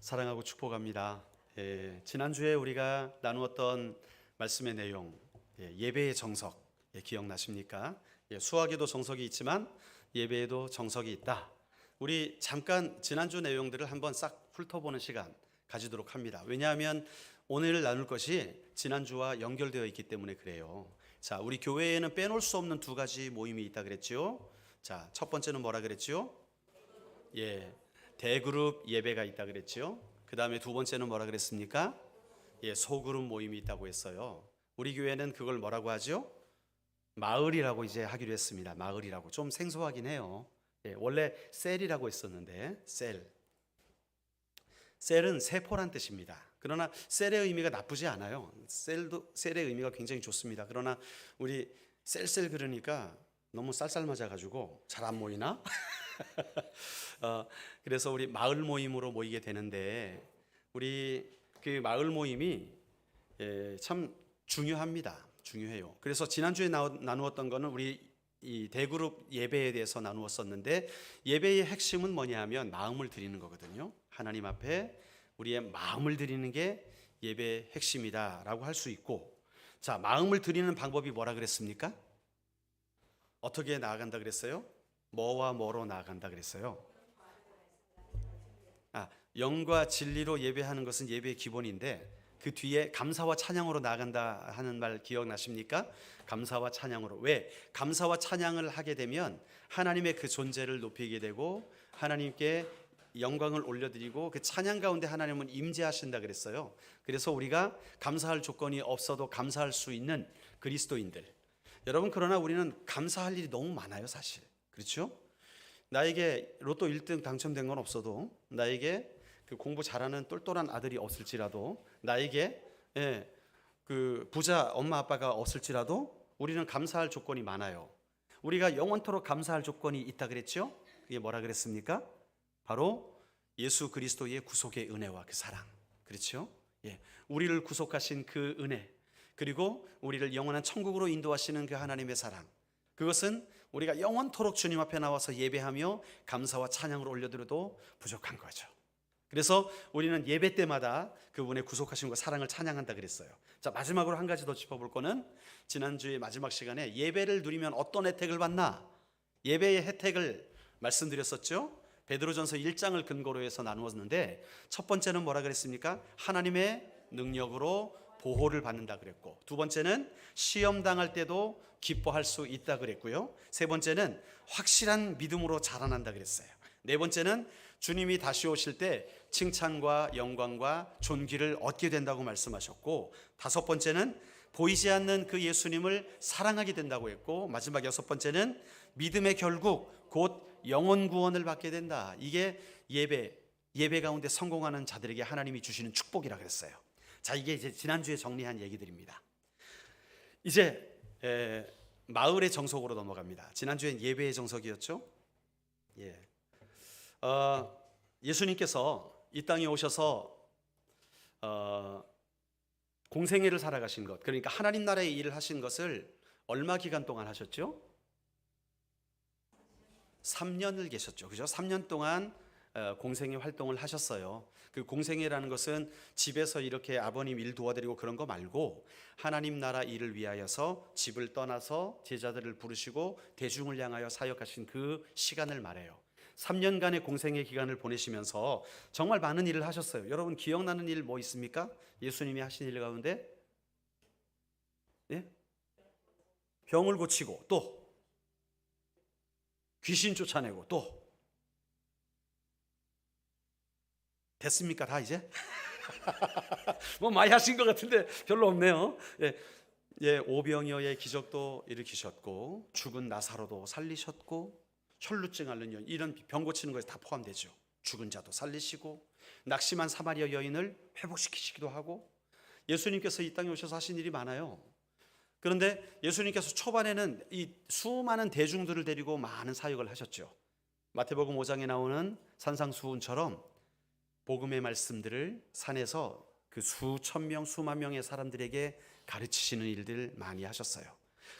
사랑하고 축복합니다. 지난주에 우리가 나누었던 말씀의 내용, 예배의 정석, 기억나십니까? 수학에도 정석이 있지만 예배에도 정석이 있다. 우리 잠깐 지난주 내용들을 한번 싹 훑어보는 시간 가지도록 합니다. 왜냐하면 오늘 나눌 것이 지난주와 연결되어 있기 때문에 그래요. 자, 우리 교회에는 빼놓을 수 없는 두 가지 모임이 있다 그랬죠. 자, 첫 번째는 뭐라 그랬죠? 대그룹 예배가 있다 그랬죠. 그 다음에 두 번째는 뭐라 그랬습니까? 소그룹 모임이 있다고 했어요. 우리 교회는 그걸 뭐라고 하죠? 마을이라고 이제 하기로 했습니다. 마을이라고 좀 생소하긴 해요. 원래 셀이라고 했었는데 셀은 세포란 뜻입니다. 그러나 셀의 의미가 나쁘지 않아요. 셀의 의미가 굉장히 좋습니다. 그러나 우리 셀 그러니까 너무 쌀쌀 맞아가지고 잘 안 모이나? 그래서 우리 마을 모임으로 모이게 되는데 우리 그 마을 모임이 참 중요합니다. 중요해요. 그래서 지난주에 나누었던 거는 우리 이 대그룹 예배에 대해서 나누었었는데 예배의 핵심은 뭐냐 하면 마음을 드리는 거거든요. 하나님 앞에 우리의 마음을 드리는 게 예배의 핵심이다라고 할 수 있고, 자, 마음을 드리는 방법이 뭐라 그랬습니까? 어떻게 나아간다 그랬어요? 뭐와 뭐로 나아간다 그랬어요? 영과 진리로 예배하는 것은 예배의 기본인데 그 뒤에 감사와 찬양으로 나아간다 하는 말 기억나십니까? 감사와 찬양으로. 왜? 감사와 찬양을 하게 되면 하나님의 그 존재를 높이게 되고 하나님께 영광을 올려드리고 그 찬양 가운데 하나님은 임재하신다 그랬어요. 그래서 우리가 감사할 조건이 없어도 감사할 수 있는 그리스도인들. 여러분, 그러나 우리는 감사할 일이 너무 많아요, 사실. 그렇죠? 나에게 로또 1등 당첨된 건 없어도, 나에게 그 공부 잘하는 똘똘한 아들이 없을지라도, 나에게 그 부자 엄마 아빠가 없을지라도 우리는 감사할 조건이 많아요. 우리가 영원토록 감사할 조건이 있다 그랬죠? 그게 뭐라 그랬습니까? 바로 예수 그리스도의 구속의 은혜와 그 사랑. 그렇죠? 우리를 구속하신 그 은혜, 그리고 우리를 영원한 천국으로 인도하시는 그 하나님의 사랑, 그것은 우리가 영원토록 주님 앞에 나와서 예배하며 감사와 찬양을 올려드려도 부족한 거죠. 그래서 우리는 예배 때마다 그분의 구속하심과 사랑을 찬양한다 그랬어요. 자, 마지막으로 한 가지 더 짚어볼 거는 지난주에 마지막 시간에 예배를 누리면 어떤 혜택을 받나, 예배의 혜택을 말씀드렸었죠. 베드로전서 1장을 근거로 해서 나누었는데 첫 번째는 뭐라 그랬습니까? 하나님의 능력으로 보호를 받는다 그랬고, 두 번째는 시험 당할 때도 기뻐할 수 있다 그랬고요, 세 번째는 확실한 믿음으로 자라난다 그랬어요. 네 번째는 주님이 다시 오실 때 칭찬과 영광과 존귀를 얻게 된다고 말씀하셨고, 다섯 번째는 보이지 않는 그 예수님을 사랑하게 된다고 했고, 마지막 여섯 번째는 믿음의 결국 곧 영혼 구원을 받게 된다. 이게 예배 가운데 성공하는 자들에게 하나님이 주시는 축복이라 그랬어요. 자, 이게 이제 지난주에 정리한 얘기들입니다. 이제 마을의 정석으로 넘어갑니다. 지난주엔 예배의 정석이었죠. 예수님께서 이 땅에 오셔서 공생애를 살아가신 것, 그러니까 하나님 나라의 일을 하신 것을 얼마 기간 동안 하셨죠? 3년을 계셨죠. 그죠? 3년 동안 공생애 활동을 하셨어요. 그 공생애라는 것은 집에서 이렇게 아버님 일 도와드리고 그런 거 말고 하나님 나라 일을 위하여서 집을 떠나서 제자들을 부르시고 대중을 향하여 사역하신 그 시간을 말해요. 3년간의 공생애 기간을 보내시면서 정말 많은 일을 하셨어요. 여러분, 기억나는 일 뭐 있습니까? 예수님이 하신 일 가운데? 병을 고치고, 또 귀신 쫓아내고, 또 됐습니까? 다 이제? 뭐 많이 하신 것 같은데 별로 없네요. 오병이어의 기적도 일으키셨고, 죽은 나사로도 살리셨고, 혈루증 앓는 여인, 이런 병 고치는 것에 다 포함되죠. 죽은 자도 살리시고, 낙심한 사마리아 여인을 회복시키시기도 하고, 예수님께서 이 땅에 오셔서 하신 일이 많아요. 그런데 예수님께서 초반에는 이 수많은 대중들을 데리고 많은 사역을 하셨죠. 마태복음 5장에 나오는 산상수훈처럼 복음의 말씀들을 산에서 그 수천 명, 수만 명의 사람들에게 가르치시는 일들 많이 하셨어요.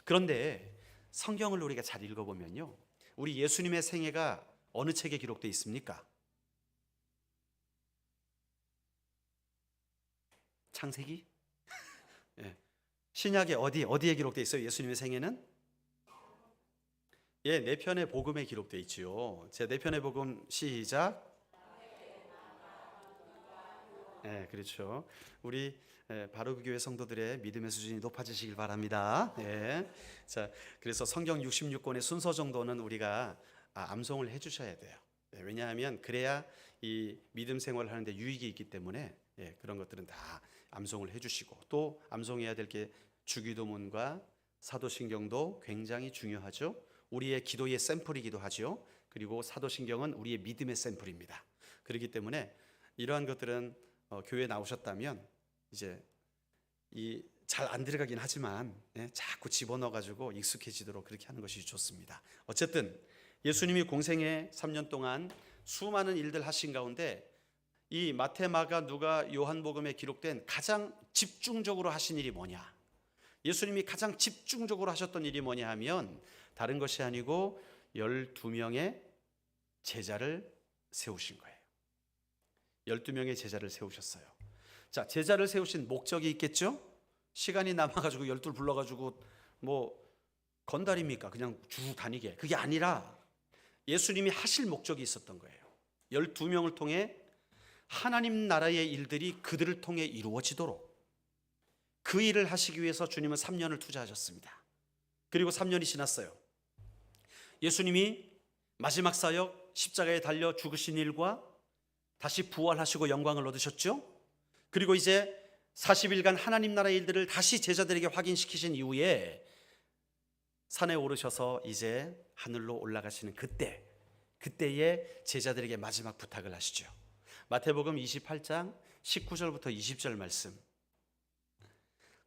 그런데 성경을 우리가 잘 읽어보면요, 우리 예수님의 생애가 어느 책에 기록되어 있습니까? 창세기? 예. 신약에 어디에 기록되어 있어요? 예수님의 생애는? 예, 네 편의 복음에 기록되어 있지요. 제 네 편의 복음 시작. 예, 그렇죠. 우리 바로 그 교회 성도들의 믿음의 수준이 높아지시길 바랍니다. 예. 자, 그래서 성경 66권의 순서 정도는 우리가 암송을 해주셔야 돼요. 예, 왜냐하면 그래야 이 믿음 생활을 하는데 유익이 있기 때문에 예, 그런 것들은 다 암송을 해주시고 또 암송해야 될 게 주기도문과 사도신경도 굉장히 중요하죠. 우리의 기도의 샘플이기도 하죠. 그리고 사도신경은 우리의 믿음의 샘플입니다. 그렇기 때문에 이러한 것들은 교회에 나오셨다면 이제 이 잘 안 들어가긴 하지만 자꾸 집어넣어 가지고 익숙해지도록 그렇게 하는 것이 좋습니다. 어쨌든 예수님이 공생애 3년 동안 수많은 일들 하신 가운데 이 마태, 마가, 누가, 요한복음에 기록된 가장 집중적으로 하신 일이 뭐냐? 예수님이 가장 집중적으로 하셨던 일이 뭐냐 하면 다른 것이 아니고 12명의 제자를 세우신 거예요. 12명의 제자를 세우셨어요. 자, 제자를 세우신 목적이 있겠죠? 시간이 남아가지고 12 불러가지고 뭐 건달입니까? 그냥 쭉 다니게. 그게 아니라 예수님이 하실 목적이 있었던 거예요. 12명을 통해 하나님 나라의 일들이 그들을 통해 이루어지도록 그 일을 하시기 위해서 주님은 3년을 투자하셨습니다. 그리고 3년이 지났어요. 예수님이 마지막 사역 십자가에 달려 죽으신 일과 다시 부활하시고 영광을 얻으셨죠. 그리고 이제 40일간 하나님 나라의 일들을 다시 제자들에게 확인시키신 이후에 산에 오르셔서 이제 하늘로 올라가시는 그때에 제자들에게 마지막 부탁을 하시죠. 마태복음 28장 19절부터 20절 말씀.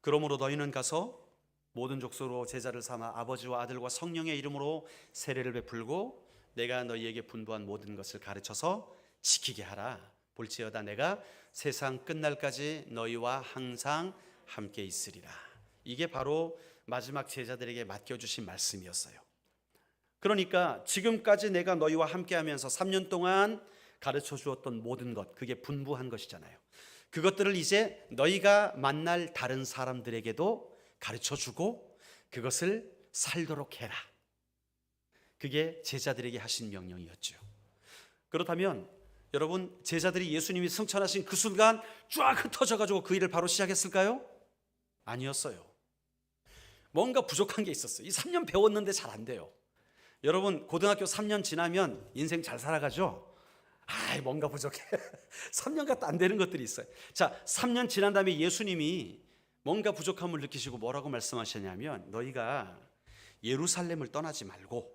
그러므로 너희는 가서 모든 족속으로 제자를 삼아 아버지와 아들과 성령의 이름으로 세례를 베풀고 내가 너희에게 분부한 모든 것을 가르쳐서 지키게 하라. 볼지어다 내가 세상 끝날까지 너희와 항상 함께 있으리라. 이게 바로 마지막 제자들에게 맡겨주신 말씀이었어요. 그러니까 지금까지 내가 너희와 함께하면서 3년 동안 가르쳐 주었던 모든 것, 그게 분부한 것이잖아요. 그것들을 이제 너희가 만날 다른 사람들에게도 가르쳐 주고 그것을 살도록 해라. 그게 제자들에게 하신 명령이었죠. 그렇다면 여러분, 제자들이 예수님이 승천하신 그 순간 쫙 흩어져가지고 그 일을 바로 시작했을까요? 아니었어요. 뭔가 부족한 게 있었어요. 이 3년 배웠는데 잘 안 돼요. 여러분, 고등학교 3년 지나면 인생 잘 살아가죠? 뭔가 부족해. 3년 갔다 안 되는 것들이 있어요. 자, 3년 지난 다음에 예수님이 뭔가 부족함을 느끼시고 뭐라고 말씀하셨냐면 너희가 예루살렘을 떠나지 말고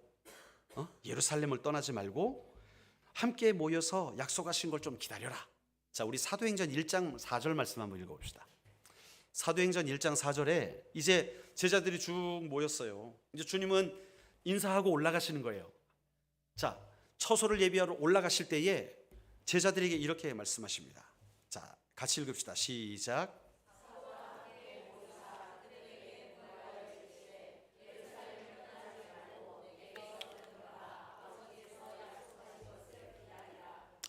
함께 모여서 약속하신 걸 좀 기다려라. 자, 우리 사도행전 1장 4절 말씀 한번 읽어봅시다. 사도행전 1장 4절에 이제 제자들이 쭉 모였어요. 이제 주님은 인사하고 올라가시는 거예요. 자, 처소를 예비하러 올라가실 때에 제자들에게 이렇게 말씀하십니다. 자, 같이 읽읍시다. 시작.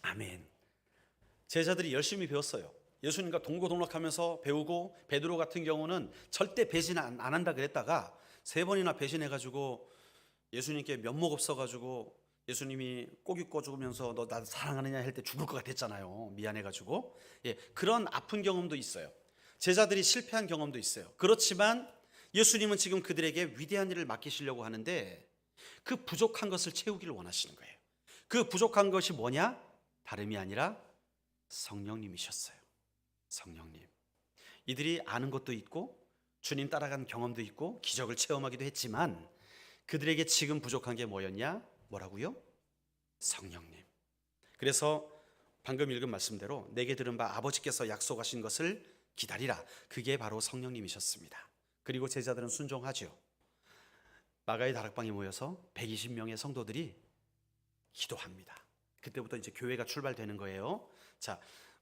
아멘. 제자들이 열심히 배웠어요. 예수님과 동고동락하면서 배우고, 베드로 같은 경우는 절대 배신 안 한다 그랬다가 3번이나 배신해가지고 예수님께 면목 없어가지고 예수님이 꼬기 꿔주면서 너 나 사랑하느냐 할 때 죽을 것 같았잖아요. 미안해가지고. 예, 그런 아픈 경험도 있어요. 제자들이 실패한 경험도 있어요. 그렇지만 예수님은 지금 그들에게 위대한 일을 맡기시려고 하는데 그 부족한 것을 채우기를 원하시는 거예요. 그 부족한 것이 뭐냐? 다름이 아니라 성령님이셨어요. 성령님. 이들이 아는 것도 있고 주님 따라간 경험도 있고 기적을 체험하기도 했지만 그들에게 지금 부족한 게 뭐였냐? 뭐라고요? 성령님. 그래서 방금 읽은 말씀대로 내게 들은 바 아버지께서 약속하신 것을 기다리라. 그게 바로 성령님이셨습니다. 그리고 제자들은 순종하죠. 마가의 다락방에 모여서 120명의 성도들이 기도합니다. 그때부터 이제 교회가 출발되는 거예요. 자,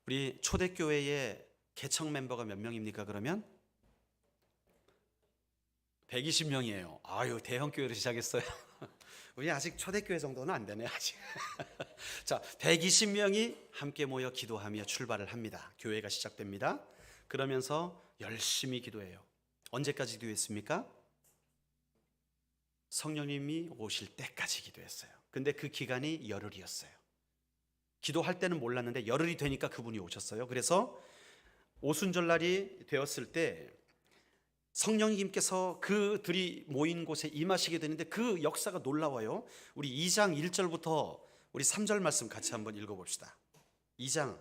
우리 초대교회의 개척 멤버가 몇 명입니까? 그러면 120명이에요. 아유, 대형 교회로 시작했어요. 우리 아직 초대교회 정도는 안 되네 아직. 자, 120명이 함께 모여 기도하며 출발을 합니다. 교회가 시작됩니다. 그러면서 열심히 기도해요. 언제까지 기도했습니까? 성령님이 오실 때까지 기도했어요. 근데 그 기간이 열흘이었어요. 기도할 때는 몰랐는데 열흘이 되니까 그분이 오셨어요. 그래서 오순절날이 되었을 때 성령님께서 그들이 모인 곳에 임하시게 되는데 그 역사가 놀라워요. 우리 2장 1절부터 우리 3절 말씀 같이 한번 읽어봅시다. 2장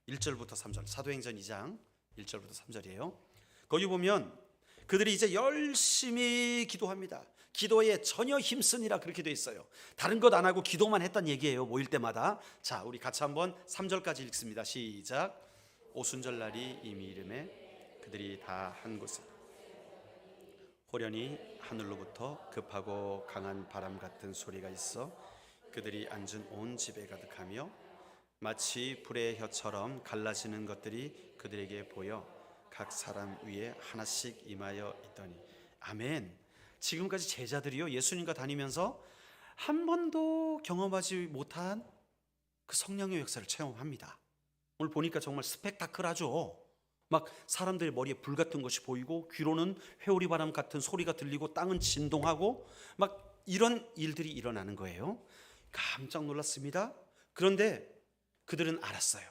1절부터 3절, 사도행전 2장 1절부터 3절이에요. 거기 보면 그들이 이제 열심히 기도합니다. 기도에 전혀 힘쓰니라 그렇게 돼 있어요. 다른 것 안 하고 기도만 했단 얘기예요. 모일 때마다. 자, 우리 같이 한번 3절까지 읽습니다. 시작. 오순절 날이 이미 이름에 그들이 다 한 곳에 호련히 하늘로부터 급하고 강한 바람 같은 소리가 있어 그들이 앉은 온 집에 가득하며 마치 불의 혀처럼 갈라지는 것들이 그들에게 보여 각 사람 위에 하나씩 임하여 있더니. 아멘. 지금까지 제자들이요, 예수님과 다니면서 한 번도 경험하지 못한 그 성령의 역사를 체험합니다. 오늘 보니까 정말 스펙타클하죠. 막 사람들의 머리에 불 같은 것이 보이고 귀로는 회오리 바람 같은 소리가 들리고 땅은 진동하고 막 이런 일들이 일어나는 거예요. 깜짝 놀랐습니다. 그런데 그들은 알았어요.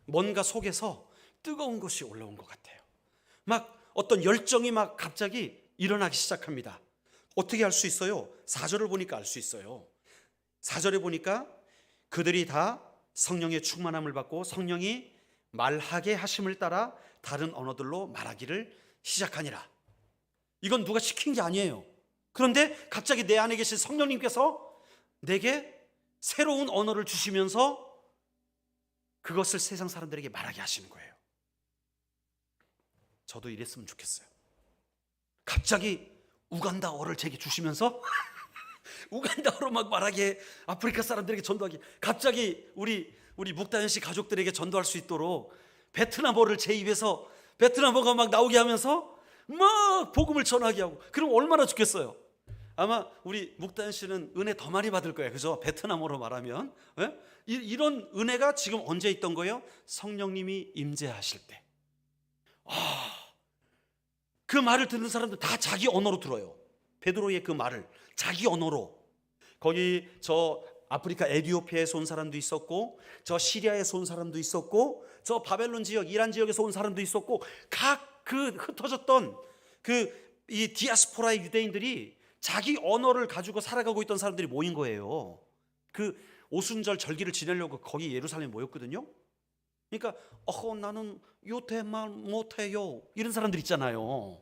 뭔가 속에서 뜨거운 것이 올라온 것 같아요. 막 어떤 열정이 막 갑자기 일어나기 시작합니다. 어떻게 알 수 있어요? 4절을 보니까 알 수 있어요. 4절에 보니까 그들이 다 성령의 충만함을 받고 성령이 말하게 하심을 따라 다른 언어들로 말하기를 시작하니라. 이건 누가 시킨 게 아니에요. 그런데 갑자기 내 안에 계신 성령님께서 내게 새로운 언어를 주시면서 그것을 세상 사람들에게 말하게 하시는 거예요. 저도 이랬으면 좋겠어요. 갑자기 우간다어를 제게 주시면서 우간다어로 막 말하게, 아프리카 사람들에게 전도하게, 갑자기 우리 묵다현 씨 가족들에게 전도할 수 있도록 베트남어를 제 입에서 베트남어가 막 나오게 하면서 막 복음을 전하게 하고. 그럼 얼마나 좋겠어요. 아마 우리 묵다현 씨는 은혜 더 많이 받을 거예요. 그죠? 베트남어로 말하면. 예? 이런 은혜가 지금 언제 있던 거예요? 성령님이 임재하실 때. 그 말을 듣는 사람들 다 자기 언어로 들어요. 베드로의 그 말을 자기 언어로. 거기 저 아프리카 에티오피아에서 온 사람도 있었고, 저 시리아에서 온 사람도 있었고, 저 바벨론 지역, 이란 지역에서 온 사람도 있었고, 각 그 흩어졌던 이 디아스포라의 유대인들이 자기 언어를 가지고 살아가고 있던 사람들이 모인 거예요. 그 오순절 절기를 지내려고 거기 예루살렘에 모였거든요. 그러니까 나는 요태말 못해요, 이런 사람들 있잖아요.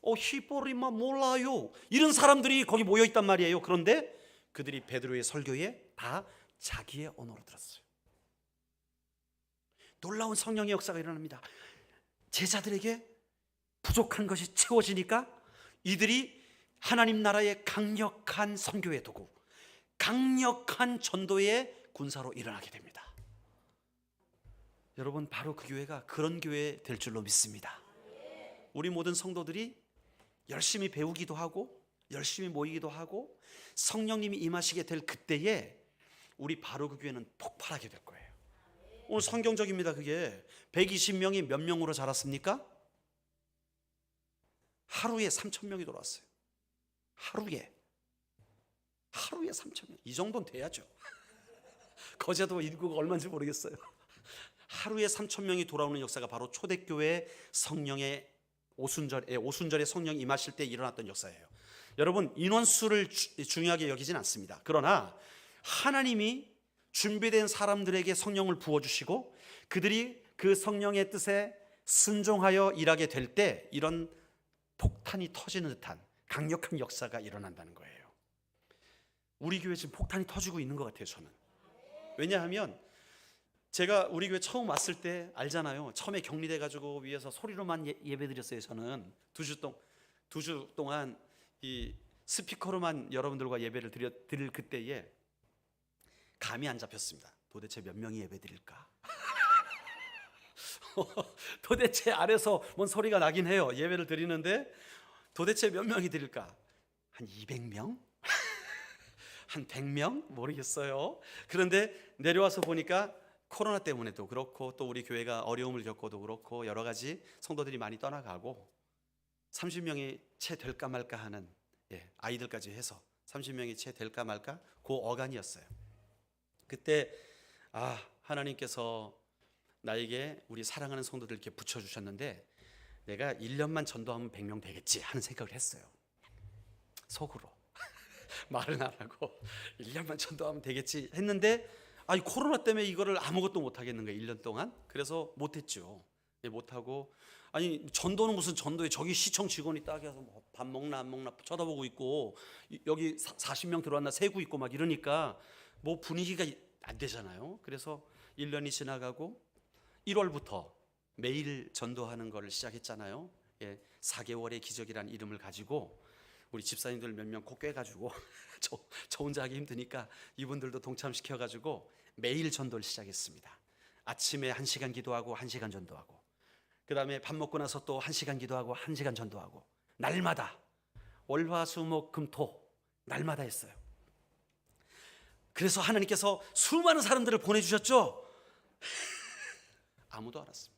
히브리말 몰라요, 이런 사람들이 거기 모여 있단 말이에요. 그런데 그들이 베드로의 설교에 다 자기의 언어로 들었어요. 놀라운 성령의 역사가 일어납니다. 제자들에게 부족한 것이 채워지니까 이들이 하나님 나라의 강력한 선교의 도구, 강력한 전도의 군사로 일어나게 됩니다. 여러분, 바로 그 교회가 그런 교회 될 줄로 믿습니다. 우리 모든 성도들이 열심히 배우기도 하고 열심히 모이기도 하고 성령님이 임하시게 될 그때에 우리 바로 그 교회는 폭발하게 될 거예요. 오늘 성경적입니다. 그게 120명이 몇 명으로 자랐습니까? 하루에 3,000명이 돌아왔어요. 하루에 3,000명. 이 정도는 돼야죠. 거제도 인구가 얼마인지 모르겠어요. 하루에 3,000명이 돌아오는 역사가 바로 초대교회 성령의 오순절에 성령 임하실 때 일어났던 역사예요. 여러분, 인원수를 중요하게 여기진 않습니다. 그러나 하나님이 준비된 사람들에게 성령을 부어주시고 그들이 그 성령의 뜻에 순종하여 일하게 될 때 이런 폭탄이 터지는 듯한 강력한 역사가 일어난다는 거예요. 우리 교회 지금 폭탄이 터지고 있는 것 같아요, 저는. 왜냐하면 제가 우리 교회 처음 왔을 때 알잖아요. 처음에 격리돼가지고 위에서 소리로만 예배드렸어요. 저는 두 주 동안 이 스피커로만 여러분들과 예배를 드릴 그때에 감이 안 잡혔습니다. 도대체 몇 명이 예배드릴까? 도대체 아래서 뭔 소리가 나긴 해요. 예배를 드리는데 도대체 몇 명이 드릴까? 한 200명? 한 100명? 모르겠어요. 그런데 내려와서 보니까 코로나 때문에도 그렇고 또 우리 교회가 어려움을 겪어도 그렇고 여러 가지 성도들이 많이 떠나가고 30명이 채 될까 말까 하는, 아이들까지 해서 30명이 채 될까 말까 그 어간이었어요. 그때 하나님께서 나에게 우리 사랑하는 성도들 이렇게 붙여주셨는데 내가 1년만 전도하면 100명 되겠지 하는 생각을 했어요. 속으로 말은 안 하고 1년만 전도하면 되겠지 했는데 코로나 때문에 이거를 아무것도 못 하겠는 거예요. 1년 동안. 그래서 못했죠. 못하고 전도는 무슨 전도에 저기 시청 직원이 딱 해서 뭐 밥 먹나 안 먹나 쳐다보고 있고 여기 40명 들어왔나 세고 있고 막 이러니까 뭐 분위기가 안 되잖아요. 그래서 1년이 지나가고 1월부터 매일 전도하는 걸 시작했잖아요. 4개월의 기적이라는 이름을 가지고 우리 집사님들 몇 명 코 꿰가지고 저 혼자 하기 힘드니까 이분들도 동참시켜가지고 매일 전도를 시작했습니다. 아침에 1시간 기도하고 1시간 전도하고 그 다음에 밥 먹고 나서 또 1시간 기도하고 1시간 전도하고 날마다 월화수목금토 날마다 했어요. 그래서 하나님께서 수많은 사람들을 보내주셨죠. 아무도 알았습니다.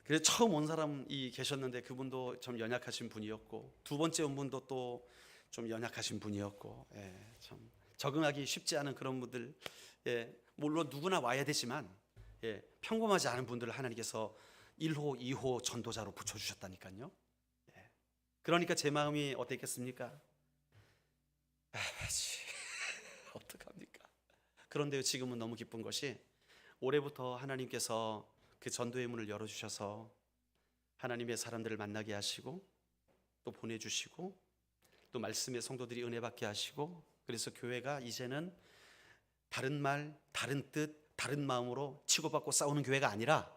그래서 처음 온 사람이 계셨는데 그분도 좀 연약하신 분이었고 두 번째 온 분도 또 좀 연약하신 분이었고 참 적응하기 쉽지 않은 그런 분들, 물론 누구나 와야 되지만 평범하지 않은 분들을 하나님께서 1호, 2호 전도자로 붙여주셨다니까요. 그러니까 제 마음이 어땠겠습니까? 어떡합니까? 그런데 지금은 너무 기쁜 것이 올해부터 하나님께서 그 전도의 문을 열어주셔서 하나님의 사람들을 만나게 하시고 또 보내주시고 또 말씀의 성도들이 은혜 받게 하시고 그래서 교회가 이제는 다른 말, 다른 뜻, 다른 마음으로 치고받고 싸우는 교회가 아니라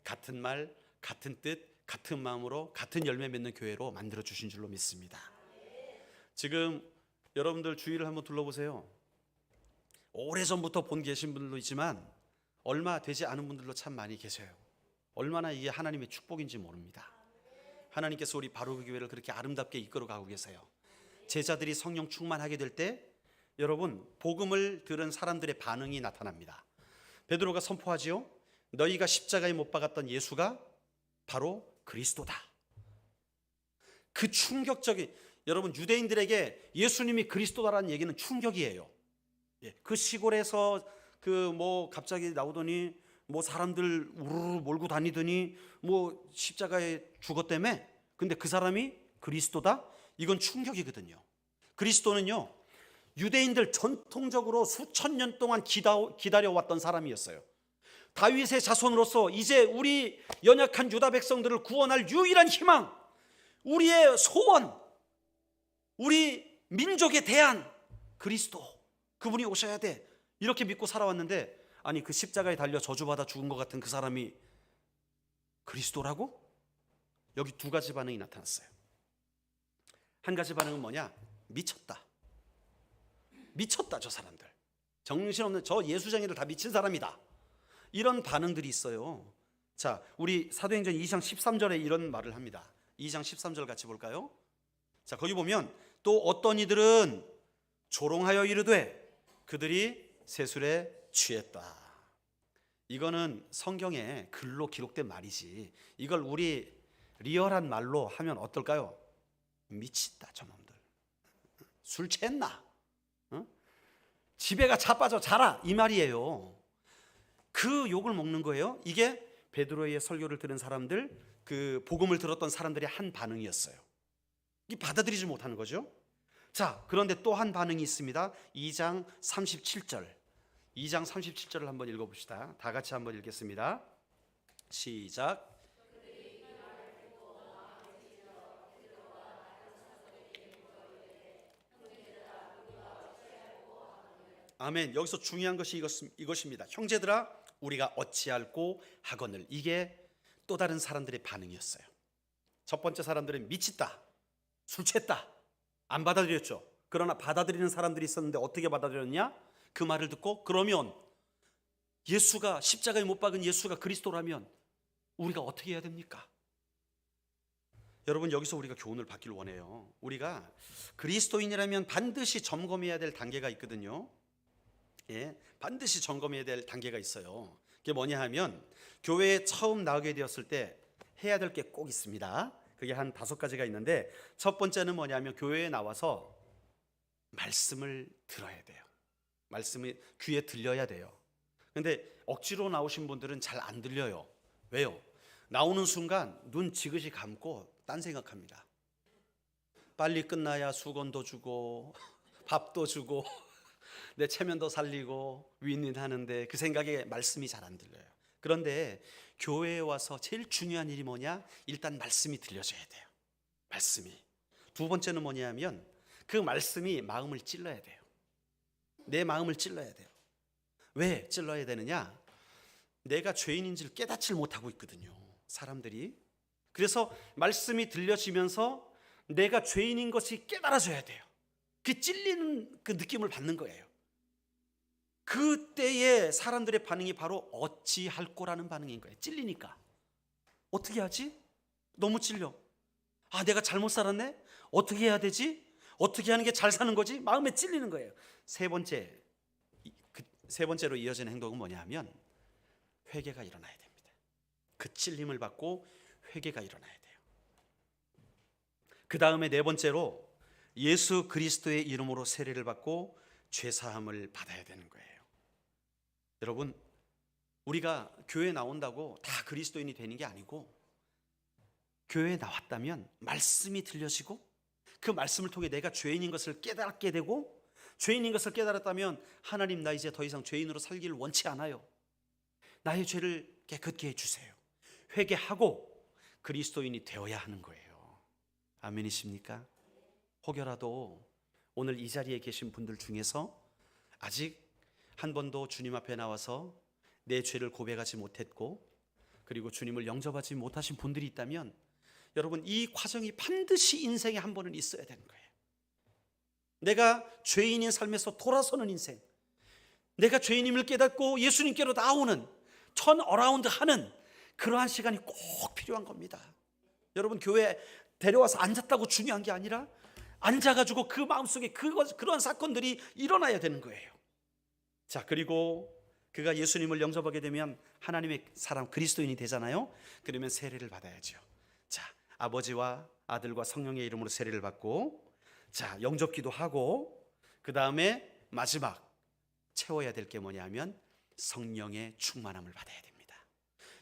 같은 말, 같은 뜻, 같은 마음으로 같은 열매 맺는 교회로 만들어 주신 줄로 믿습니다. 지금 여러분들 주위를 한번 둘러보세요. 오래전부터 본 계신 분들도 있지만 얼마 되지 않은 분들도 참 많이 계세요. 얼마나 이게 하나님의 축복인지 모릅니다. 하나님께서 우리 바로 그 교회를 그렇게 아름답게 이끌어 가고 계세요. 제자들이 성령 충만하게 될 때 여러분 복음을 들은 사람들의 반응이 나타납니다. 베드로가 선포하지요. 너희가 십자가에 못 박았던 예수가 바로 그리스도다. 그 충격적인, 여러분 유대인들에게 예수님이 그리스도다라는 얘기는 충격이에요. 그 시골에서 그 뭐 갑자기 나오더니 뭐 사람들 우르르 몰고 다니더니 뭐 십자가에 죽었다며. 근데 그 사람이 그리스도다? 이건 충격이거든요. 그리스도는요 유대인들 전통적으로 수천 년 동안 기다려왔던 사람이었어요. 다윗의 자손으로서 이제 우리 연약한 유다 백성들을 구원할 유일한 희망, 우리의 소원, 우리 민족의 대안, 그리스도, 그분이 오셔야 돼 이렇게 믿고 살아왔는데 그 십자가에 달려 저주받아 죽은 것 같은 그 사람이 그리스도라고? 여기 두 가지 반응이 나타났어요. 한 가지 반응은 뭐냐? 미쳤다. 미쳤다 저 사람들. 정신없는 저 예수쟁이들 다 미친 사람이다. 이런 반응들이 있어요. 자, 우리 사도행전 2장 13절에 이런 말을 합니다. 2장 13절 같이 볼까요? 자, 거기 보면 또 어떤 이들은 조롱하여 이르되 그들이 세술에 취했다. 이거는 성경에 글로 기록된 말이지 이걸 우리 리얼한 말로 하면 어떨까요? 미치다 저놈들. 술 취했나? 집에가 자빠져 자라 이 말이에요. 그 욕을 먹는 거예요. 이게 베드로의 설교를 들은 사람들, 그 복음을 들었던 사람들의 한 반응이었어요. 이 받아들이지 못하는 거죠. 자, 그런데 또 한 반응이 있습니다. 2장 37절. 2장 37절을 한번 읽어봅시다. 다 같이 한번 읽겠습니다. 시작. 아멘. 여기서 중요한 것이 이것입니다. 형제들아 우리가 어찌할꼬 하거늘. 이게 또 다른 사람들의 반응이었어요. 첫 번째 사람들은 미쳤다, 술 취했다, 안 받아들였죠. 그러나 받아들이는 사람들이 있었는데 어떻게 받아들였냐? 그 말을 듣고 그러면 예수가 십자가에 못 박은 예수가 그리스도라면 우리가 어떻게 해야 됩니까? 여러분 여기서 우리가 교훈을 받길 원해요. 우리가 그리스도인이라면 반드시 점검해야 될 단계가 있거든요. 반드시 점검해야 될 단계가 있어요. 그게 뭐냐 하면 교회에 처음 나오게 되었을 때 해야 될 게 꼭 있습니다. 그게 한 5가지가 있는데, 첫 번째는 뭐냐면 교회에 나와서 말씀을 들어야 돼요. 말씀이 귀에 들려야 돼요. 근데 억지로 나오신 분들은 잘 안 들려요. 왜요? 나오는 순간 눈 지그시 감고 딴 생각합니다. 빨리 끝나야 수건도 주고 밥도 주고 내 체면도 살리고 윈윈하는데 그 생각에 말씀이 잘 안 들려요. 그런데 교회에 와서 제일 중요한 일이 뭐냐? 일단 말씀이 들려줘야 돼요. 말씀이. 두 번째는 뭐냐면 그 말씀이 마음을 찔러야 돼요. 내 마음을 찔러야 돼요. 왜 찔러야 되느냐? 내가 죄인인지를 깨닫질 못하고 있거든요, 사람들이. 그래서 말씀이 들려지면서 내가 죄인인 것이 깨달아져야 돼요. 그 찔리는 그 느낌을 받는 거예요. 그때의 사람들의 반응이 바로 어찌할 거라는 반응인 거예요. 찔리니까 어떻게 하지? 너무 찔려. 아, 내가 잘못 살았네? 어떻게 해야 되지? 어떻게 하는 게 잘 사는 거지? 마음에 찔리는 거예요. 세 번째로 이어지는 행동은 뭐냐 하면 회개가 일어나야 됩니다. 그 찔림을 받고 회개가 일어나야 돼요. 그 다음에 네 번째로 예수 그리스도의 이름으로 세례를 받고 죄사함을 받아야 되는 거예요. 여러분, 우리가 교회에 나온다고 다 그리스도인이 되는 게 아니고, 교회에 나왔다면 말씀이 들려지고 그 말씀을 통해 내가 죄인인 것을 깨닫게 되고, 죄인인 것을 깨달았다면 하나님, 나 이제 더 이상 죄인으로 살기를 원치 않아요. 나의 죄를 깨끗게 해주세요. 회개하고 그리스도인이 되어야 하는 거예요. 아멘이십니까? 혹여라도 오늘 이 자리에 계신 분들 중에서 아직 한 번도 주님 앞에 나와서 내 죄를 고백하지 못했고 그리고 주님을 영접하지 못하신 분들이 있다면, 여러분, 이 과정이 반드시 인생에 한 번은 있어야 되는 거예요. 내가 죄인인 삶에서 돌아서는 인생, 내가 죄인임을 깨닫고 예수님께로 나오는, 턴 어라운드 하는 그러한 시간이 꼭 필요한 겁니다. 여러분, 교회에 데려와서 앉았다고 중요한 게 아니라 앉아가지고 그 마음속에 그런 사건들이 일어나야 되는 거예요. 자, 그리고 그가 예수님을 영접하게 되면 하나님의 사람 그리스도인이 되잖아요. 그러면 세례를 받아야죠. 자, 아버지와 아들과 성령의 이름으로 세례를 받고, 자, 영접기도 하고, 그 다음에 마지막 채워야 될 게 뭐냐면 성령의 충만함을 받아야 됩니다.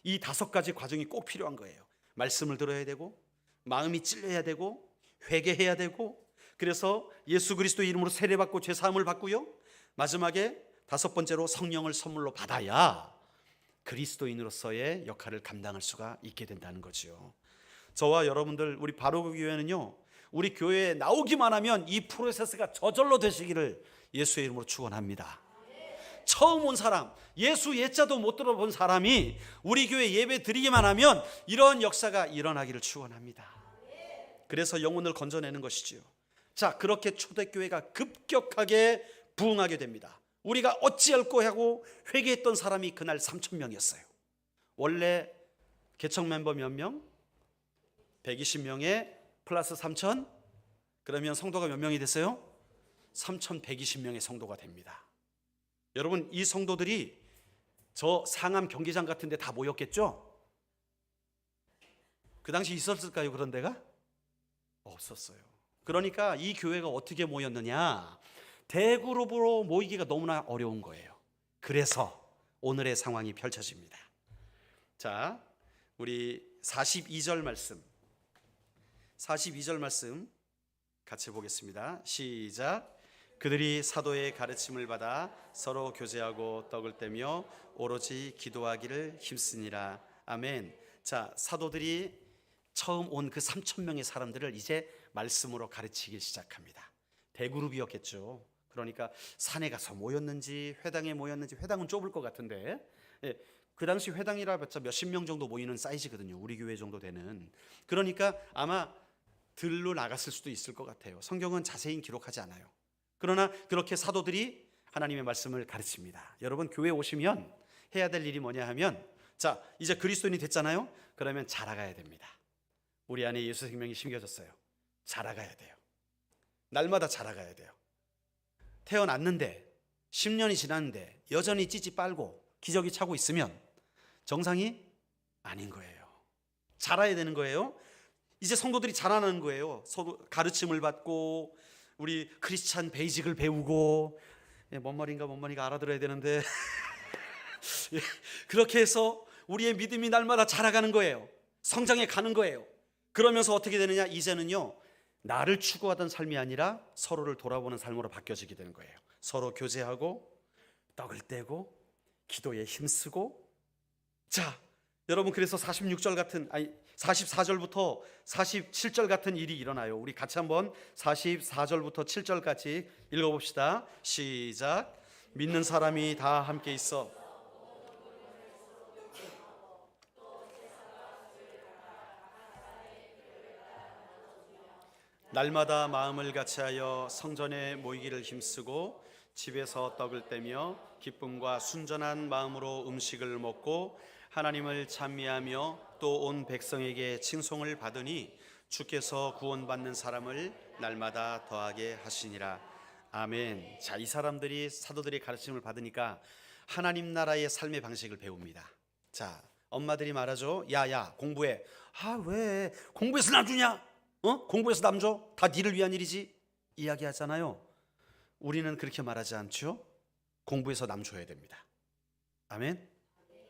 이 5가지 과정이 꼭 필요한 거예요. 말씀을 들어야 되고, 마음이 찔려야 되고, 회개해야 되고, 그래서 예수 그리스도 이름으로 세례받고 죄사함을 받고요, 마지막에 5번째로 성령을 선물로 받아야 그리스도인으로서의 역할을 감당할 수가 있게 된다는 거죠. 저와 여러분들, 우리 바로교회는요, 우리 교회에 나오기만 하면 이 프로세스가 저절로 되시기를 예수의 이름으로 축원합니다. 처음 온 사람, 예수 예자도 못 들어본 사람이 우리 교회 예배 드리기만 하면 이런 역사가 일어나기를 축원합니다. 그래서 영혼을 건져내는 것이지요. 자, 그렇게 초대교회가 급격하게 부흥하게 됩니다. 우리가 어찌할꼬 하고 회개했던 사람이 그날 3,000명이었어요. 원래 개척 멤버 몇 명? 120명에 플러스 3,000, 그러면 성도가 몇 명이 됐어요? 3,120명의 성도가 됩니다. 여러분, 이 성도들이 저 상암 경기장 같은 데 다 모였겠죠? 그 당시 있었을까요, 그런 데가? 없었어요. 그러니까 이 교회가 어떻게 모였느냐, 대그룹으로 모이기가 너무나 어려운 거예요. 그래서 오늘의 상황이 펼쳐집니다. 자, 우리 42절 말씀 같이 보겠습니다. 시작. 그들이 사도의 가르침을 받아 서로 교제하고 떡을 떼며 오로지 기도하기를 힘쓰니라. 아멘. 자, 사도들이 처음 온 그 3,000명의 사람들을 이제 말씀으로 가르치기 시작합니다. 대그룹이었겠죠. 그러니까 산에 가서 모였는지 회당에 모였는지, 회당은 좁을 것 같은데, 그 당시 회당이라 봤자 몇십 명 정도 모이는 사이즈거든요. 우리 교회 정도 되는. 그러니까 아마 들로 나갔을 수도 있을 것 같아요. 성경은 자세히 기록하지 않아요. 그러나 그렇게 사도들이 하나님의 말씀을 가르칩니다. 여러분, 교회 오시면 해야 될 일이 뭐냐 하면, 자, 이제 그리스도인이 됐잖아요. 그러면 자라가야 됩니다. 우리 안에 예수 생명이 심겨졌어요. 자라가야 돼요. 날마다 자라가야 돼요. 태어났는데 10년이 지났는데 여전히 찌찌 빨고 기저귀 차고 있으면 정상이 아닌 거예요. 자라야 되는 거예요. 이제 성도들이 자라나는 거예요. 가르침을 받고 우리 크리스찬 베이직을 배우고, 뭔 말인가 알아들어야 되는데 그렇게 해서 우리의 믿음이 날마다 자라가는 거예요. 성장해 가는 거예요. 그러면서 어떻게 되느냐, 이제는요 나를 추구하던 삶이 아니라 서로를 돌아보는 삶으로 바뀌어지게 되는 거예요. 서로 교제하고 떡을 떼고 기도에 힘쓰고. 자, 여러분, 그래서 44절부터 47절 같은 일이 일어나요. 우리 같이 한번 44절부터 7절까지 읽어봅시다. 시작. 믿는 사람이 다 함께 있어 날마다 마음을 같이하여 성전에 모이기를 힘쓰고 집에서 떡을 떼며 기쁨과 순전한 마음으로 음식을 먹고 하나님을 찬미하며 또 온 백성에게 칭송을 받으니 주께서 구원받는 사람을 날마다 더하게 하시니라. 아멘. 자, 이 사람들이 사도들의 가르침을 받으니까 하나님 나라의 삶의 방식을 배웁니다. 자, 엄마들이 말하죠. 야야 공부해. 아, 왜 공부해서 남 주냐? 공부해서 남 줘? 다 니를 위한 일이지 이야기하잖아요. 우리는 그렇게 말하지 않죠. 공부해서 남 줘야 됩니다. 아멘.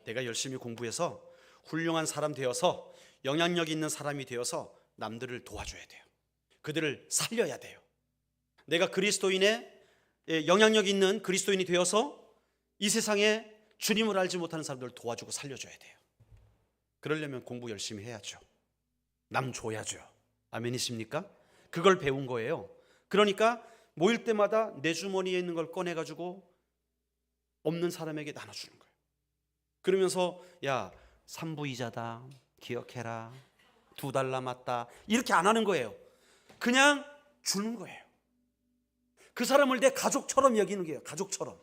내가 열심히 공부해서 훌륭한 사람 되어서 영향력 있는 사람이 되어서 남들을 도와줘야 돼요. 그들을 살려야 돼요. 내가 그리스도인의 영향력 있는 그리스도인이 되어서 이 세상에 주님을 알지 못하는 사람들을 도와주고 살려줘야 돼요. 그러려면 공부 열심히 해야죠. 남 줘야죠. 아멘이십니까? 그걸 배운 거예요. 그러니까 모일 때마다 내 주머니에 있는 걸 꺼내가지고 없는 사람에게 나눠주는 거예요. 그러면서 야, 3부 이자다 기억해라, 2달 남았다, 이렇게 안 하는 거예요. 그냥 주는 거예요. 그 사람을 내 가족처럼 여기는 거예요. 가족처럼.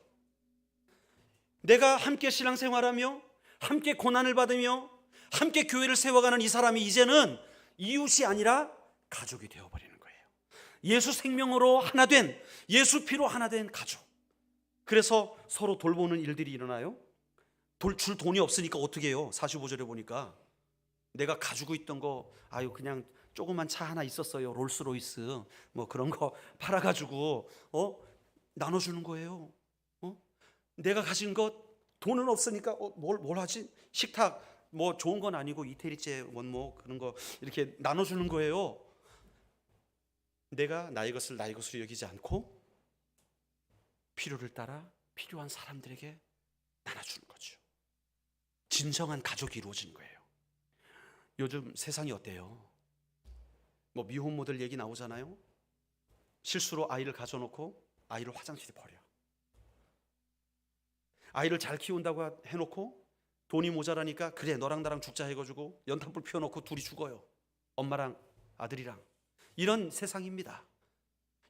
내가 함께 신앙생활하며 함께 고난을 받으며 함께 교회를 세워가는 이 사람이 이제는 이웃이 아니라 가족이 되어버리는 거예요. 예수 생명으로 하나 된, 예수 피로 하나 된 가족. 그래서 서로 돌보는 일들이 일어나요. 줄 돈이 없으니까 어떻게 해요? 45절에 보니까 내가 가지고 있던 거, 아유 그냥 조그만 차 하나 있었어요. 롤스로이스 뭐 그런 거 팔아가지고 나눠주는 거예요. 내가 가진 것, 돈은 없으니까 뭘 하지? 식탁 뭐 좋은 건 아니고 이태리째 원목 그런 거 이렇게 나눠주는 거예요. 내가 나의 것을 나의 것으로 여기지 않고 필요를 따라 필요한 사람들에게 나눠주는 거죠. 진정한 가족이 이루어지는 거예요. 요즘 세상이 어때요? 뭐 미혼모들 얘기 나오잖아요. 실수로 아이를 가져놓고 아이를 화장실에 버려. 아이를 잘 키운다고 해놓고 돈이 모자라니까 그래 너랑 나랑 죽자 해가지고 연탄불 피워놓고 둘이 죽어요. 엄마랑 아들이랑. 이런 세상입니다.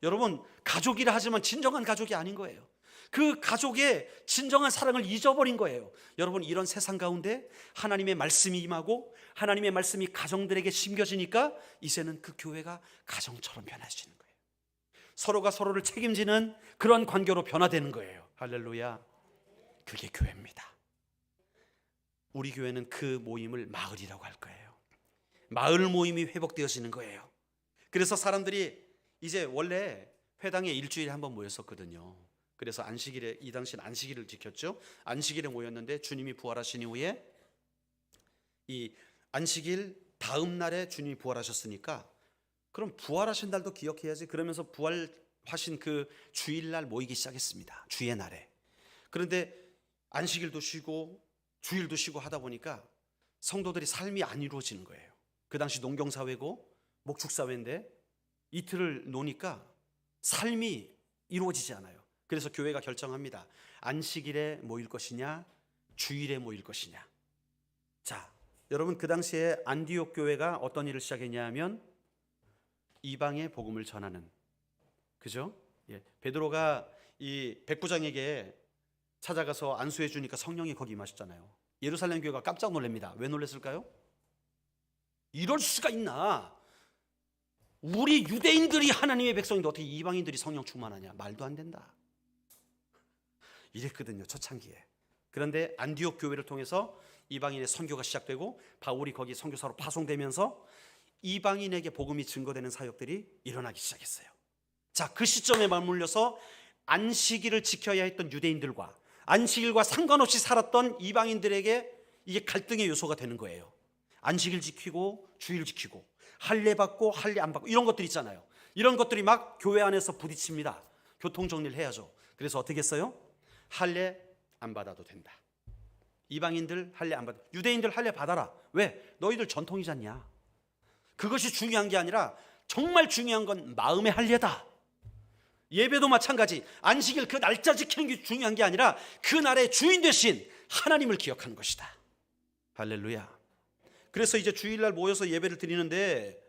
여러분, 가족이라 하지만 진정한 가족이 아닌 거예요. 그 가족의 진정한 사랑을 잊어버린 거예요. 여러분, 이런 세상 가운데 하나님의 말씀이 임하고 하나님의 말씀이 가정들에게 심겨지니까 이제는 그 교회가 가정처럼 변화시키는 거예요. 서로가 서로를 책임지는 그런 관계로 변화되는 거예요. 할렐루야. 그게 교회입니다. 우리 교회는 그 모임을 마을이라고 할 거예요. 마을 모임이 회복되어지는 거예요. 그래서 사람들이 이제 원래 회당에 일주일에 한 번 모였었거든요. 그래서 안식일에, 이 당시는 안식일을 지켰죠. 안식일에 모였는데 주님이 부활하신 이후에 이 안식일 다음 날에 주님이 부활하셨으니까 그럼 부활하신 날도 기억해야지. 그러면서 부활하신 그 주일날 모이기 시작했습니다. 주의 날에. 그런데 안식일도 쉬고 주일도 쉬고 하다 보니까 성도들이 삶이 안 이루어지는 거예요. 그 당시 농경사회고 목축사회인데 이틀을 노니까 삶이 이루어지지 않아요. 그래서 교회가 결정합니다. 안식일에 모일 것이냐 주일에 모일 것이냐. 자, 여러분, 그 당시에 안디옥 교회가 어떤 일을 시작했냐 하면 이방의 복음을 전하는, 그죠? 베드로가 이 백부장에게 찾아가서 안수해 주니까 성령이 거기 임하셨잖아요. 예루살렘 교회가 깜짝 놀랍니다. 왜 놀랐을까요? 이럴 수가 있나? 우리 유대인들이 하나님의 백성인데 어떻게 이방인들이 성령 충만하냐? 말도 안 된다. 이랬거든요, 초창기에. 그런데 안디옥 교회를 통해서 이방인의 선교가 시작되고 바울이 거기 선교사로 파송되면서 이방인에게 복음이 증거되는 사역들이 일어나기 시작했어요. 자, 그 시점에 맞물려서 안식일을 지켜야 했던 유대인들과 안식일과 상관없이 살았던 이방인들에게 이게 갈등의 요소가 되는 거예요. 안식일 지키고 주일 지키고 할례 받고 할례 안 받고 이런 것들 있잖아요. 이런 것들이 막 교회 안에서 부딪힙니다. 교통 정리를 해야죠. 그래서 어떻게 했어요? 할례 안 받아도 된다. 이방인들 할례 안 받아. 유대인들 할례 받아라. 왜? 너희들 전통이잖냐. 그것이 중요한 게 아니라 정말 중요한 건 마음의 할례다. 예배도 마찬가지. 안식일 그 날짜 지키는 게 중요한 게 아니라 그 날의 주인 되신 하나님을 기억하는 것이다. 할렐루야. 그래서 이제 주일날 모여서 예배를 드리는데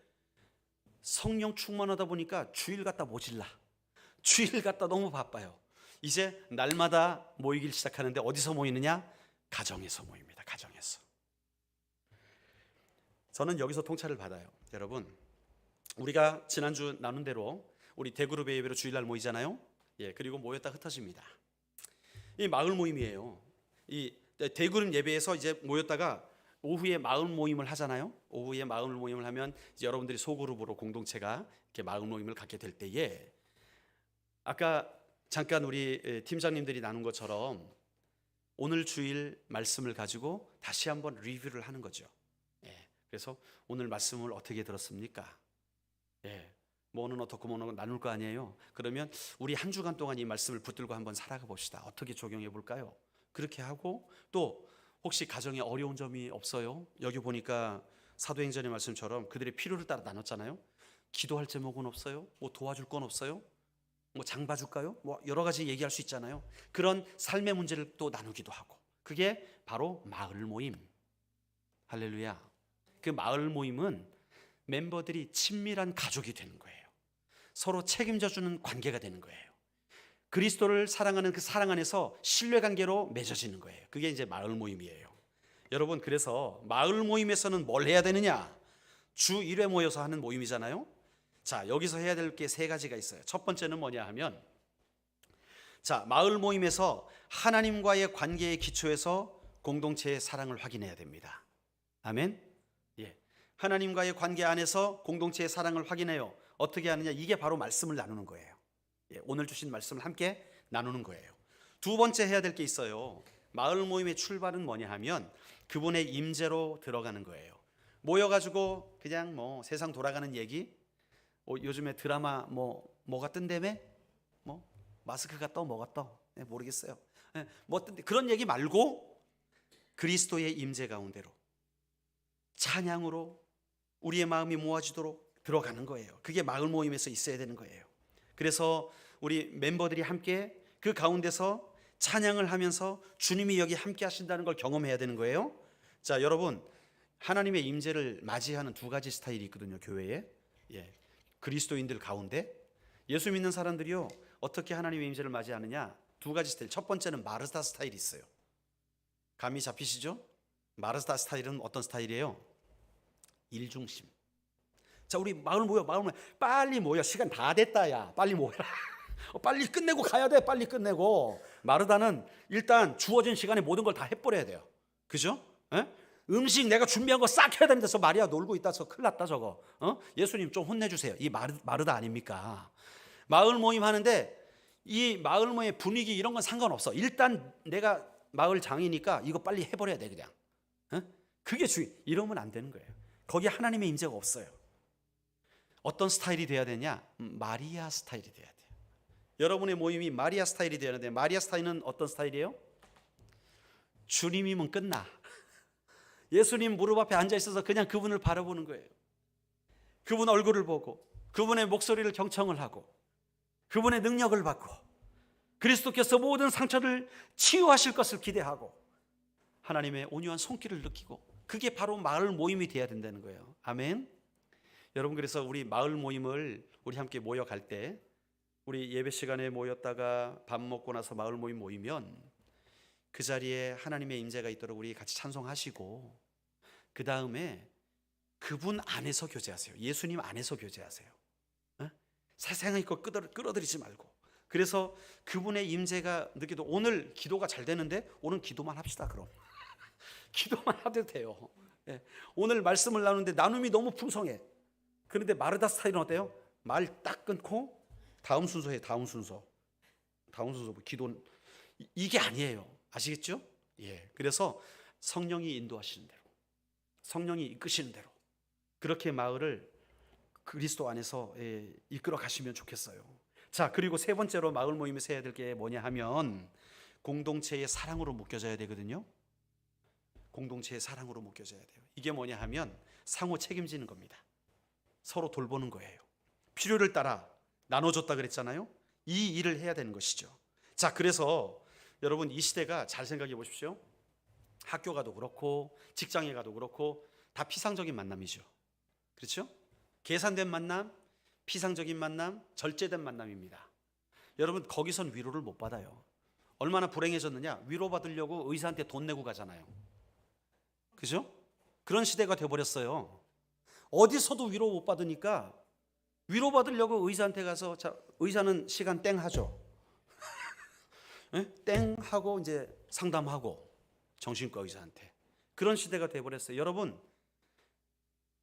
성령 충만하다 보니까 주일 갔다 모질라. 주일 갔다 너무 바빠요. 이제 날마다 모이기 시작하는데 어디서 모이느냐? 가정에서 모입니다. 가정에서. 저는 여기서 통찰을 받아요. 여러분, 우리가 지난주 나눈 대로 우리 대그룹의 예배로 주일날 모이잖아요. 예, 그리고 모였다 흩어집니다. 이 마을 모임이에요. 이 대그룹 예배에서 이제 모였다가 오후에 마을 모임을 하잖아요. 오후에 마을 모임을 하면 이제 여러분들이 소그룹으로 공동체가 이렇게 마을 모임을 갖게 될 때에 아까 잠깐 우리 팀장님들이 나눈 것처럼 오늘 주일 말씀을 가지고 다시 한번 리뷰를 하는 거죠. 예, 그래서 오늘 말씀을 어떻게 들었습니까? 예, 뭐는 어떻고 뭐는 나눌 거 아니에요. 그러면 우리 한 주간 동안 이 말씀을 붙들고 한번 살아가 봅시다. 어떻게 적용해 볼까요? 그렇게 하고 또 혹시 가정에 어려운 점이 없어요? 여기 보니까 사도행전의 말씀처럼 그들의 필요를 따라 나눴잖아요. 기도할 제목은 없어요? 뭐 도와줄 건 없어요? 뭐 장 봐줄까요? 뭐 여러 가지 얘기할 수 있잖아요. 그런 삶의 문제를 또 나누기도 하고, 그게 바로 마을 모임. 할렐루야. 그 마을 모임은 멤버들이 친밀한 가족이 되는 거예요. 서로 책임져주는 관계가 되는 거예요. 그리스도를 사랑하는 그 사랑 안에서 신뢰관계로 맺어지는 거예요. 그게 이제 마을 모임이에요. 여러분, 그래서 마을 모임에서는 뭘 해야 되느냐? 주 1회 모여서 하는 모임이잖아요. 자, 여기서 해야 될 게 세 가지가 있어요. 첫 번째는 뭐냐 하면, 자, 마을 모임에서 하나님과의 관계의 기초에서 공동체의 사랑을 확인해야 됩니다. 아멘. 예, 하나님과의 관계 안에서 공동체의 사랑을 확인해요. 어떻게 하느냐? 이게 바로 말씀을 나누는 거예요. 예, 오늘 주신 말씀을 함께 나누는 거예요. 두 번째 해야 될 게 있어요. 마을 모임의 출발은 뭐냐 하면 그분의 임재로 들어가는 거예요. 모여가지고 그냥 뭐 세상 돌아가는 얘기, 요즘에 드라마 뭐가 뜬다며? 뭐 마스크가 떠 뭐가 떠? 네, 모르겠어요. 네, 뭐 뜬데 그런 얘기 말고 그리스도의 임재 가운데로 찬양으로 우리의 마음이 모아지도록 들어가는 거예요. 그게 마을 모임에서 있어야 되는 거예요. 그래서 우리 멤버들이 함께 그 가운데서 찬양을 하면서 주님이 여기 함께 하신다는 걸 경험해야 되는 거예요. 자, 여러분, 하나님의 임재를 맞이하는 두 가지 스타일이 있거든요, 교회에. 예, 그리스도인들 가운데 예수 믿는 사람들이요, 어떻게 하나님의 임재를 맞이하느냐? 두 가지 스타일. 첫 번째는 마르다 스타일이 있어요. 감이 잡히시죠? 마르다 스타일은 어떤 스타일이에요? 일중심. 자, 우리 마을 모여. 빨리 모여. 시간 다 됐다, 야. 빨리 모여라. 빨리 끝내고 가야 돼. 빨리 끝내고. 마르다는 일단 주어진 시간에 모든 걸 다 해버려야 돼요. 그죠? 에? 음식 내가 준비한 거 싹 해야 되는데 저 마리아 놀고 있다. 저 큰일 났다 저거. 예수님 좀 혼내주세요. 이 마르다 아닙니까? 마을 모임 하는데 이 마을 모임의 분위기 이런 건 상관없어. 일단 내가 마을 장이니까 이거 빨리 해버려야 돼 그냥. 그게 이러면 안 되는 거예요. 거기에 하나님의 임재가 없어요. 어떤 스타일이 돼야 되냐? 마리아 스타일이 돼야 돼요. 여러분의 모임이 마리아 스타일이 돼야 되는데, 마리아 스타일은 어떤 스타일이에요? 주님이면 끝나. 예수님 무릎 앞에 앉아 있어서 그냥 그분을 바라보는 거예요. 그분 얼굴을 보고 그분의 목소리를 경청을 하고 그분의 능력을 받고 그리스도께서 모든 상처를 치유하실 것을 기대하고 하나님의 온유한 손길을 느끼고, 그게 바로 마을 모임이 돼야 된다는 거예요. 아멘. 여러분, 그래서 우리 마을 모임을 우리 함께 모여갈 때, 우리 예배 시간에 모였다가 밥 먹고 나서 마을 모임 모이면 그 자리에 하나님의 임재가 있도록 우리 같이 찬송하시고, 그 다음에 그분 안에서 교제하세요. 예수님 안에서 교제하세요. 세상의 것 끌어들이지 말고 그래서 그분의 임재가 느껴도 오늘 기도가 잘 되는데 오늘 기도만 합시다. 그럼 기도만 하도 돼요. 예. 오늘 말씀을 나누는데 나눔이 너무 풍성해. 그런데 마르다 스타일은 어때요? 말 딱 끊고 다음 순서에 다음 순서 기도, 이게 아니에요. 아시겠죠? 예. 그래서 성령이 인도하시는 대로, 성령이 이끄시는 대로 그렇게 마을을 그리스도 안에서 이끌어 가시면 좋겠어요. 자, 그리고 세 번째로 마을 모임에서 해야 될 게 뭐냐 하면 공동체의 사랑으로 묶여져야 되거든요. 공동체의 사랑으로 묶여져야 돼요. 이게 뭐냐 하면 상호 책임지는 겁니다. 서로 돌보는 거예요. 필요를 따라 나눠줬다 그랬잖아요. 이 일을 해야 되는 것이죠. 자, 그래서 여러분 이 시대가 잘 생각해 보십시오. 학교 가도 그렇고 직장에 가도 그렇고 다 피상적인 만남이죠. 그렇죠? 계산된 만남, 피상적인 만남, 절제된 만남입니다. 여러분 거기선 위로를 못 받아요. 얼마나 불행해졌느냐? 위로받으려고 의사한테 돈 내고 가잖아요. 그죠? 그런 시대가 돼버렸어요. 어디서도 위로 못 받으니까 위로받으려고 의사한테 가서, 자, 의사는 시간 땡 하죠. 땡 하고 이제 상담하고, 정신과 의사한테. 그런 시대가 돼버렸어요. 여러분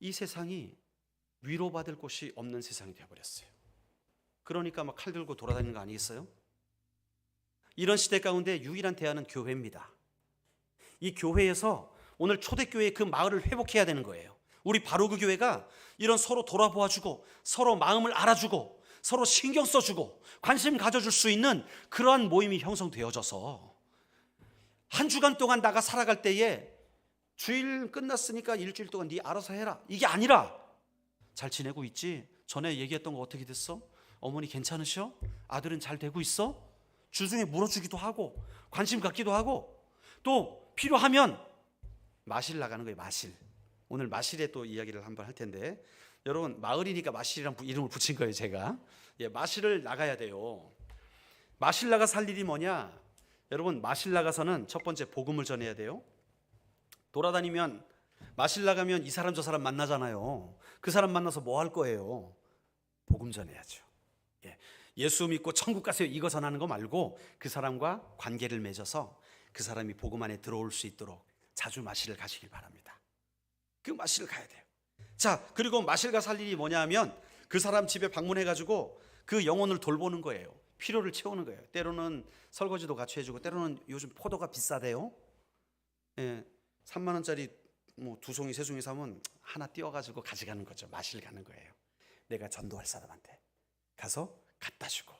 이 세상이 위로받을 곳이 없는 세상이 되어버렸어요. 그러니까 막 칼 들고 돌아다니는 거 아니겠어요? 이런 시대 가운데 유일한 대안은 교회입니다. 이 교회에서 오늘 초대교회의 그 마을을 회복해야 되는 거예요. 우리 바로 그 교회가 이런 서로 돌아보아주고 서로 마음을 알아주고 서로 신경 써주고 관심 가져줄 수 있는 그러한 모임이 형성되어져서 한 주간 동안 나가 살아갈 때에 주일 끝났으니까 일주일 동안 네 알아서 해라, 이게 아니라 잘 지내고 있지? 전에 얘기했던 거 어떻게 됐어? 어머니 괜찮으셔? 아들은 잘 되고 있어? 주중에 물어주기도 하고 관심 갖기도 하고 또 필요하면 마실 나가는 거예요. 마실. 오늘 마실에 또 이야기를 한번 할 텐데 여러분 마을이니까 마실이란 이름을 붙인 거예요. 제가 마실을 나가야 돼요. 마실 나가 살 일이 뭐냐? 여러분 마실 나가서는 첫 번째 복음을 전해야 돼요. 돌아다니면 마실 나가면 이 사람 저 사람 만나잖아요. 그 사람 만나서 뭐 할 거예요? 복음 전해야죠. 예수 믿고 천국 가세요 이거 전하는 거 말고 그 사람과 관계를 맺어서 그 사람이 복음 안에 들어올 수 있도록 자주 마실을 가시길 바랍니다. 그 마실을 가야 돼요. 자, 그리고 마실 가 살 일이 뭐냐 하면 그 사람 집에 방문해가지고 그 영혼을 돌보는 거예요. 필요를 채우는 거예요. 때로는 설거지도 같이 해주고 때로는 요즘 포도가 비싸대요. 3만 원짜리 뭐 2송이 3송이 사면 하나 띄워가지고 가져가는 거죠. 마실 가는 거예요. 내가 전도할 사람한테 가서 갖다 주고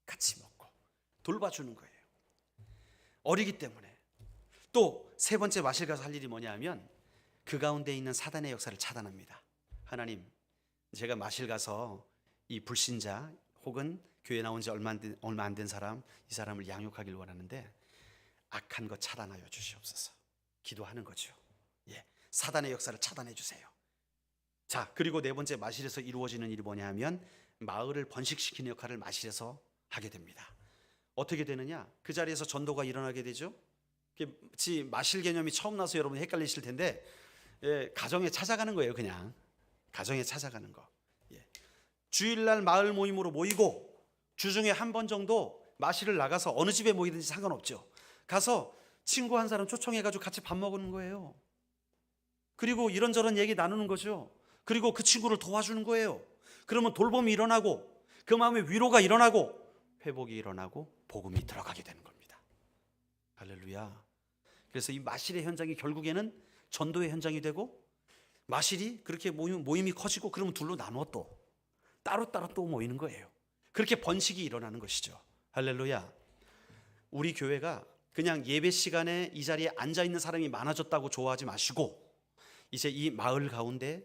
같이 먹고 돌봐주는 거예요. 어리기 때문에. 또 세 번째 마실 가서 할 일이 뭐냐 하면 그 가운데 있는 사단의 역사를 차단합니다. 하나님, 제가 마실 가서 이 불신자 혹은 교회 나온 지 얼마 안 된 사람, 이 사람을 양육하길 원하는데 악한 것 차단하여 주시옵소서. 기도하는 거죠. 사단의 역사를 차단해 주세요. 자, 그리고 네 번째 마실에서 이루어지는 일이 뭐냐 하면 마을을 번식시키는 역할을 마실에서 하게 됩니다. 어떻게 되느냐? 그 자리에서 전도가 일어나게 되죠. 마실 개념이 처음 나서 여러분 헷갈리실 텐데 가정에 찾아가는 거예요. 그냥 가정에 찾아가는 거. 주일날 마을 모임으로 모이고 주중에 한 번 정도 마실을 나가서 어느 집에 모이든지 상관없죠. 가서 친구 한 사람 초청해가지고 같이 밥 먹는 거예요. 그리고 이런저런 얘기 나누는 거죠. 그리고 그 친구를 도와주는 거예요. 그러면 돌봄이 일어나고 그 마음에 위로가 일어나고 회복이 일어나고 복음이 들어가게 되는 겁니다. 할렐루야. 그래서 이 마실의 현장이 결국에는 전도의 현장이 되고 마실이 그렇게 모임이 커지고 그러면 둘로 나눠 또 따로따로 또 모이는 거예요. 그렇게 번식이 일어나는 것이죠. 할렐루야. 우리 교회가 그냥 예배 시간에 이 자리에 앉아있는 사람이 많아졌다고 좋아하지 마시고 이제 이 마을 가운데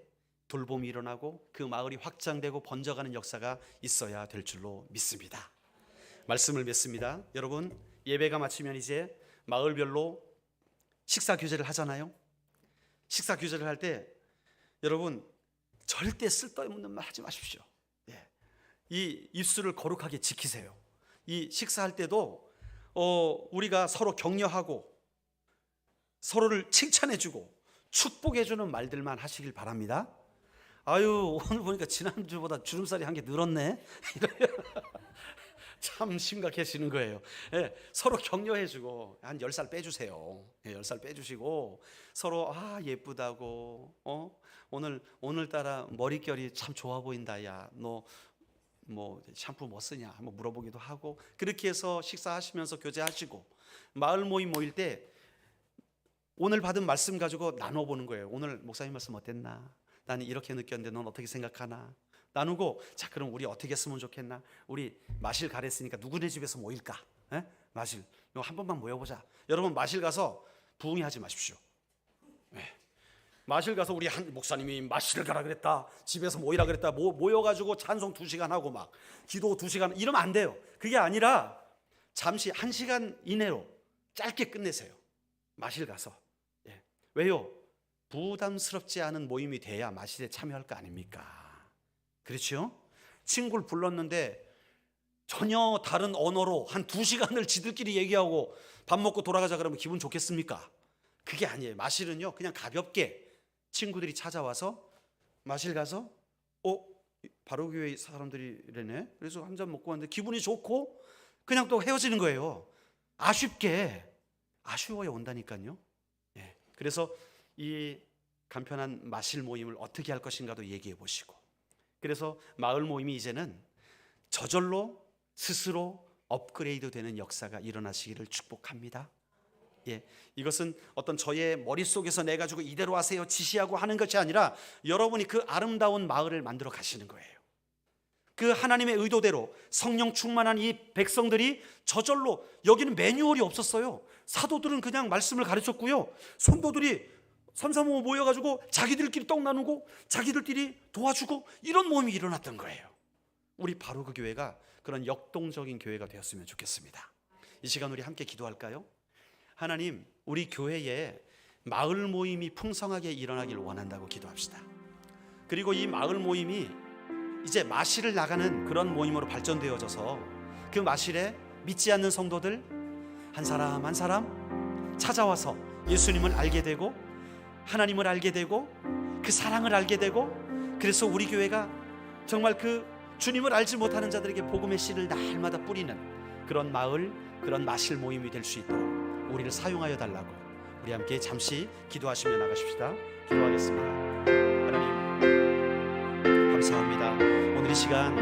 돌봄이 일어나고 그 마을이 확장되고 번져가는 역사가 있어야 될 줄로 믿습니다. 말씀을 맺습니다. 여러분 예배가 마치면 이제 마을별로 식사 교제를 하잖아요. 식사 교제를 할 때 여러분 절대 쓸데없는 말 하지 마십시오. 이 입술을 거룩하게 지키세요. 이 식사할 때도 우리가 서로 격려하고 서로를 칭찬해주고 축복해주는 말들만 하시길 바랍니다. 아유 오늘 보니까 지난주보다 주름살이 한 개 늘었네. 참 심각해지는 거예요. 예, 서로 격려해주고 한 10살 빼주세요. 예, 10살 빼주시고 서로 예쁘다고 오늘따라 머릿결이 참 좋아 보인다. 야, 너 뭐 샴푸 뭐 쓰냐 한번 물어보기도 하고 그렇게 해서 식사하시면서 교제하시고 마을 모임 모일 때 오늘 받은 말씀 가지고 나눠보는 거예요. 오늘 목사님 말씀 어땠나? 나는 이렇게 느꼈는데 넌 어떻게 생각하나? 나누고 자 그럼 우리 어떻게 했으면 좋겠나? 우리 마실 가랬으니까 누구네 집에서 모일까? 에? 마실 이거 한 번만 모여보자. 여러분 마실 가서 부흥이 하지 마십시오. 마실 가서 우리 한 목사님이 마실 가라 그랬다, 집에서 모이라 그랬다, 모여가지고 찬송 2시간 하고 막 기도 2시간 이러면 안 돼요. 그게 아니라 잠시 1시간 이내로 짧게 끝내세요. 마실 가서. 왜요? 부담스럽지 않은 모임이 돼야 마실에 참여할 거 아닙니까? 그렇죠? 친구를 불렀는데 전혀 다른 언어로 한 2시간을 지들끼리 얘기하고 밥 먹고 돌아가자 그러면 기분 좋겠습니까? 그게 아니에요. 마실은요 그냥 가볍게 친구들이 찾아와서 마실 가서 바로교회 사람들이래네. 그래서 한 잔 먹고 왔는데 기분이 좋고 그냥 또 헤어지는 거예요. 아쉬워야 온다니까요. 그래서 이 간편한 마실 모임을 어떻게 할 것인가도 얘기해 보시고 그래서 마을 모임이 이제는 저절로 스스로 업그레이드 되는 역사가 일어나시기를 축복합니다. 이것은 어떤 저의 머릿속에서 내가지고 이대로 하세요 지시하고 하는 것이 아니라 여러분이 그 아름다운 마을을 만들어 가시는 거예요. 그 하나님의 의도대로 성령 충만한 이 백성들이 저절로 여기는 매뉴얼이 없었어요. 사도들은 그냥 말씀을 가르쳤고요. 성도들이 삼삼오오 모여가지고 자기들끼리 떡 나누고 자기들끼리 도와주고 이런 모임이 일어났던 거예요. 우리 바로 그 교회가 그런 역동적인 교회가 되었으면 좋겠습니다. 이 시간 우리 함께 기도할까요? 하나님, 우리 교회에 마을 모임이 풍성하게 일어나길 원한다고 기도합시다. 그리고 이 마을 모임이 이제 마실을 나가는 그런 모임으로 발전되어져서 그 마실에 믿지 않는 성도들 한 사람 한 사람 찾아와서 예수님을 알게 되고 하나님을 알게 되고 그 사랑을 알게 되고 그래서 우리 교회가 정말 그 주님을 알지 못하는 자들에게 복음의 씨를 날마다 뿌리는 그런 마을, 그런 마실 모임이 될 수 있도록 우리를 사용하여 달라고 우리 함께 잠시 기도하시며 나가십시다. 기도하겠습니다. 하나님 감사합니다. 오늘 이 시간